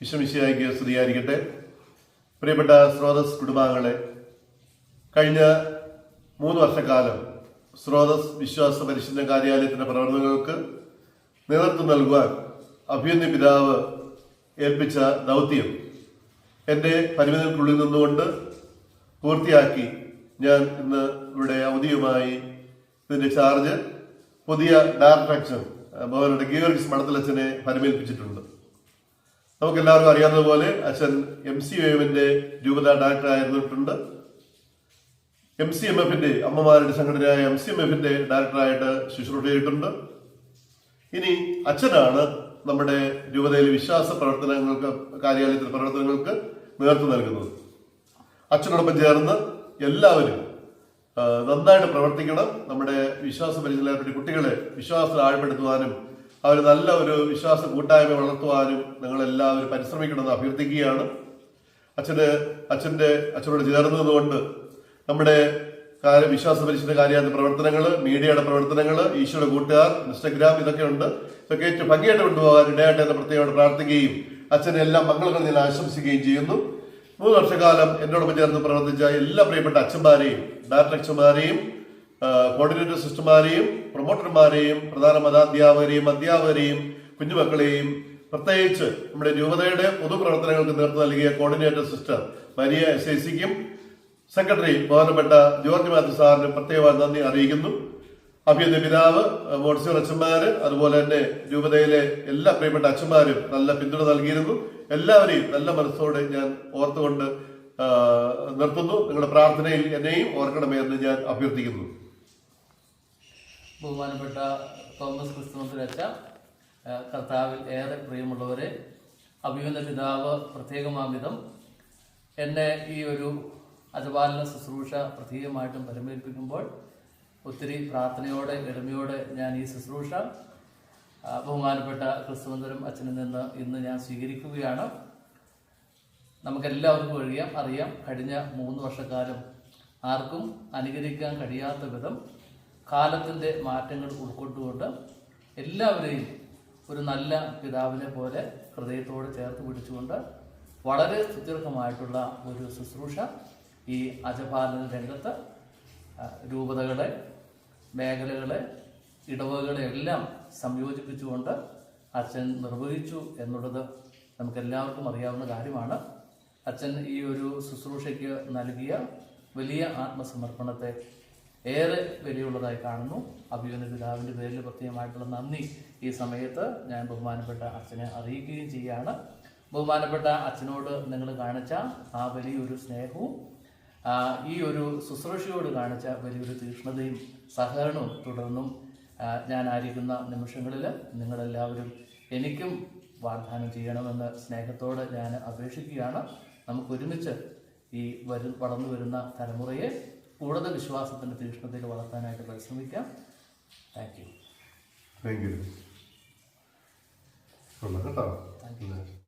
വിശ്വമിശിഹായ്ക്ക് സ്തുതിയായിരിക്കട്ടെ. പ്രിയപ്പെട്ട സ്രോതസ് കുടുംബാംഗങ്ങളെ, കഴിഞ്ഞ 3 വർഷക്കാലം സ്രോതസ് വിശ്വാസ പരിശീലന കാര്യാലയത്തിന്റെ പ്രവർത്തനങ്ങൾക്ക് നേതൃത്വം നൽകുവാൻ അഭിമന്യ പിതാവ് ഏൽപ്പിച്ച ദൗത്യം എൻ്റെ പരിമിതികൾക്കുള്ളിൽ നിന്നുകൊണ്ട് പൂർത്തിയാക്കി ഞാൻ ഇന്ന് ഇവിടെ ഔദ്യോഗികമായി ഇതിന്റെ ചാർജ് പുതിയ ഡയറക്ടർ ബഹുമാനപ്പെട്ട ഗീവർഗീസ് മഠത്തിലച്ഛനെ പരിമേൽപ്പിച്ചിട്ടുണ്ട്. നമുക്കെല്ലാവർക്കും അറിയാവുന്നതുപോലെ അച്ഛൻ MCMFന്റെ രൂപതാ ഡയറക്ടർ ആയിരുന്നിട്ടുണ്ട്. MCMFന്റെ അമ്മമാരുടെ സംഘടനയായ MCMFന്റെ ഡയറക്ടറായിട്ട് ശുശ്രൂഷ ചെയ്തിട്ടുണ്ട്. ഇനി അച്ഛനാണ് നമ്മുടെ രൂപതയിലെ വിശ്വാസ പ്രവർത്തനങ്ങൾക്ക് കാര്യാലയത്തിലെ പ്രവർത്തനങ്ങൾക്ക് നേതൃത്വം നൽകുന്നത്. അച്ഛനോടൊപ്പം ചേർന്ന് എല്ലാവരും നന്നായിട്ട് പ്രവർത്തിക്കണം. നമ്മുടെ വിശ്വാസ പരിശീലനത്തിന്റെ കുട്ടികളെ വിശ്വാസത്തിൽ ആഴപ്പെടുത്തുവാനും അവർ നല്ല ഒരു വിശ്വാസ കൂട്ടായ്മ വളർത്തുവാനും നിങ്ങളെല്ലാവരും പരിശ്രമിക്കണമെന്ന് അഭ്യർത്ഥിക്കുകയാണ്. അച്ഛനോട് ചേർന്നതുകൊണ്ട് നമ്മുടെ വിശ്വാസ പരിശീലന കാര്യാലയ പ്രവർത്തനങ്ങൾ, മീഡിയയുടെ പ്രവർത്തനങ്ങൾ, ഈശോയുടെ കൂട്ടുകാർ, ഇൻസ്റ്റഗ്രാം ഇതൊക്കെ ഉണ്ട്. ഇതൊക്കെ ഏറ്റവും ഭംഗിയായിട്ട് കൊണ്ടുപോകാൻ ഇടയായിട്ട് എന്ന് പ്രത്യേകമായിട്ട് പ്രാർത്ഥിക്കുകയും അച്ഛനെ എല്ലാം മംഗളങ്ങൾ ഞാൻ ആശംസിക്കുകയും ചെയ്യുന്നു. 3 വർഷക്കാലം എന്നോടൊപ്പം ചേർന്ന് പ്രവർത്തിച്ച എല്ലാ പ്രിയപ്പെട്ട അച്ഛന്മാരെയും, ഡയറക്ടർ അച്ഛന്മാരെയും, കോർഡിനേറ്റർ സിസ്റ്റർമാരെയും, പ്രൊമോട്ടർമാരെയും, പ്രധാന മതാധ്യാപകരെയും, അധ്യാപകരെയും, കുഞ്ഞുമക്കളെയും, പ്രത്യേകിച്ച് നമ്മുടെ രൂപതയുടെ പൊതുപ്രവർത്തനങ്ങൾക്ക് നേതൃത്വം നൽകിയ കോർഡിനേറ്റർ സിസ്റ്റർ മരിയ SICക്കും സെക്രട്ടറി ബഹുമാനപ്പെട്ട ജോർജ് മാത്യു സാറിന് പ്രത്യേകമായി നന്ദി അറിയിക്കുന്നു. അഭിമന്യ പിതാവ്, മോൺസിയർ അച്ഛന്മാര്, അതുപോലെ തന്നെ രൂപതയിലെ എല്ലാ പ്രിയപ്പെട്ട അച്ഛന്മാരും നല്ല പിന്തുണ നൽകിയിരുന്നു. എല്ലാവരെയും നല്ല മനസ്സോടെ ഞാൻ ഓർത്തുകൊണ്ട് നിർത്തുന്നു. നിങ്ങളുടെ പ്രാർത്ഥനയിൽ എന്നെയും ഓർക്കണമേ എന്ന് ഞാൻ അഭ്യർത്ഥിക്കുന്നു. ബഹുമാനപ്പെട്ട തോമസ് ക്രിസ്തുമന്ത്രിയച്ച, കർത്താവിൽ ഏറെ പ്രിയമുള്ളവരെ, അഭിമന്യ പിതാവ് പ്രത്യേകമാംവിധം എന്നെ ഈ ഒരു അജപാലന ശുശ്രൂഷ പ്രത്യേകമായിട്ടും പരിമേൽപ്പിക്കുമ്പോൾ ഒത്തിരി പ്രാർത്ഥനയോടെ എളിമയോടെ ഞാൻ ഈ ശുശ്രൂഷ ബഹുമാനപ്പെട്ട ക്രിസ്തുമന്ത്രം അച്ഛനിൽ നിന്ന് ഇന്ന് ഞാൻ സ്വീകരിക്കുകയാണ്. നമുക്കെല്ലാവർക്കും അറിയാം കഴിഞ്ഞ 3 വർഷക്കാലം ആർക്കും അനുകരിക്കാൻ കഴിയാത്ത വിധം കാലത്തിൻ്റെ മാറ്റങ്ങൾ ഉൾക്കൊണ്ടുകൊണ്ട് എല്ലാവരെയും ഒരു നല്ല പിതാവിനെ പോലെ ഹൃദയത്തോട് ചേർത്ത് പിടിച്ചുകൊണ്ട് വളരെ സുദീർഘമായിട്ടുള്ള ഒരു ശുശ്രൂഷ ഈ അജപാലന രംഗത്ത് രൂപതകളെ, മേഖലകളെ, ഇടവകളെ എല്ലാം സംയോജിപ്പിച്ചുകൊണ്ട് അച്ഛൻ നിർവഹിച്ചു എന്നുള്ളത് നമുക്കെല്ലാവർക്കും അറിയാവുന്ന കാര്യമാണ്. അച്ഛൻ ഈ ഒരു ശുശ്രൂഷയ്ക്ക് നൽകിയ വലിയ ആത്മസമർപ്പണത്തെ ഏറെ വിലയുള്ളതായി കാണുന്നു. അഭിമന്യ പിതാവിൻ്റെ പേരിൽ പ്രത്യേകമായിട്ടുള്ള നന്ദി ഈ സമയത്ത് ഞാൻ ബഹുമാനപ്പെട്ട അച്ഛനെ അറിയിക്കുകയും ചെയ്യുകയാണ്. ബഹുമാനപ്പെട്ട അച്ഛനോട് നിങ്ങൾ കാണിച്ച ആ വലിയൊരു സ്നേഹവും ഈ ഒരു ശുശ്രൂഷയോട് കാണിച്ച വലിയൊരു തീക്ഷ്ണതയും സഹകരണവും തുടർന്നും ഞാനായിരിക്കുന്ന നിമിഷങ്ങളിൽ നിങ്ങളെല്ലാവരും എനിക്കും വാഗ്ദാനം ചെയ്യണമെന്ന് സ്നേഹത്തോടെ ഞാൻ അപേക്ഷിക്കുകയാണ്. നമുക്കൊരുമിച്ച് ഈ വളർന്നു വരുന്ന തലമുറയെ കൂടുതൽ വിശ്വാസത്തിൻ്റെ തീക്ഷ്ണതയിൽ വളർത്താനായിട്ട് പരിശ്രമിക്കാം. Thank U.